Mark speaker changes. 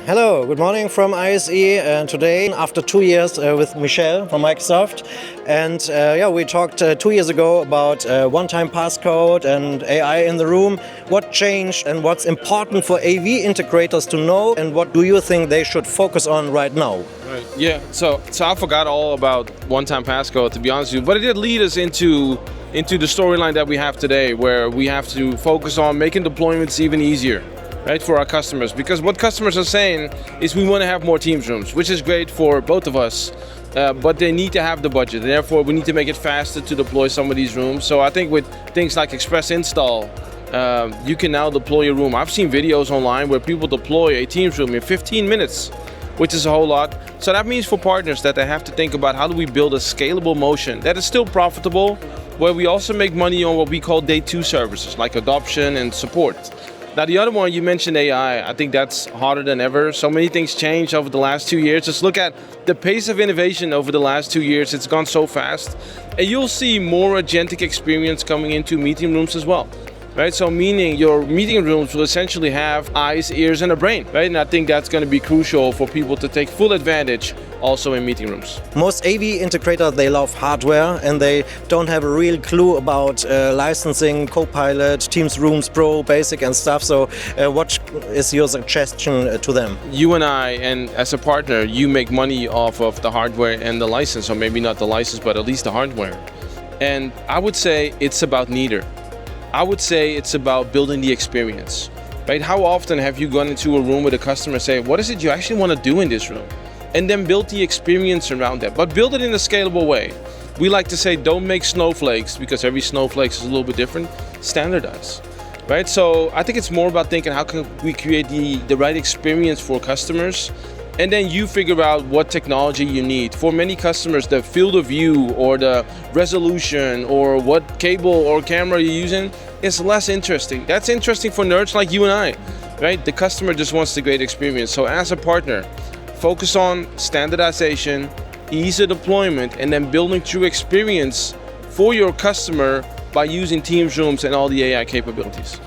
Speaker 1: Hello, good morning from ISE. And today, after 2 years with Michel from Microsoft, and we talked 2 years ago about one-time passcode and AI in the room. What changed and what's important for AV integrators to know, and what do you think they should focus on right now?
Speaker 2: Right. Yeah, so I forgot all about one-time passcode, to be honest with you, but it did lead us into the storyline that we have today, where we have to focus on making deployments even easier, right, for our customers. Because what customers are saying is we want to have more Teams rooms, which is great for both of us, but they need to have the budget. Therefore, we need to make it faster to deploy some of these rooms. So I think with things like Express Install, you can now deploy a room. I've seen videos online where people deploy a Teams room in 15 minutes, which is a whole lot. So that means for partners that they have to think about how do we build a scalable motion that is still profitable, where we also make money on what we call day 2 services, like adoption and support. Now the other one, you mentioned AI. I think that's harder than ever. So many things changed over the last 2 years. Just look at the pace of innovation over the last 2 years. It's gone so fast. And you'll see more agentic experience coming into meeting rooms as well. Right, so meaning your meeting rooms will essentially have eyes, ears, and a brain, right? And I think that's going to be crucial for people to take full advantage also in meeting rooms.
Speaker 1: Most AV integrators, they love hardware and they don't have a real clue about licensing, Copilot, Teams Rooms Pro, Basic and stuff. So what is your suggestion to them?
Speaker 2: You and I, and as a partner, you make money off of the hardware and the license, or maybe not the license, but at least the hardware. And I would say it's about neither. I would say it's about building the experience, right? How often have you gone into a room with a customer and say, what is it you actually want to do in this room? And then build the experience around that, but build it in a scalable way. We like to say, don't make snowflakes, because every snowflake is a little bit different. Standardize, right? So I think it's more about thinking, how can we create the right experience for customers? And then you figure out what technology you need. For many customers, the field of view or the resolution or what cable or camera you're using is less interesting. That's interesting for nerds like you and I, right? The customer just wants the great experience. So as a partner, focus on standardization, ease of deployment, and then building true experience for your customer by using Teams rooms and all the AI capabilities.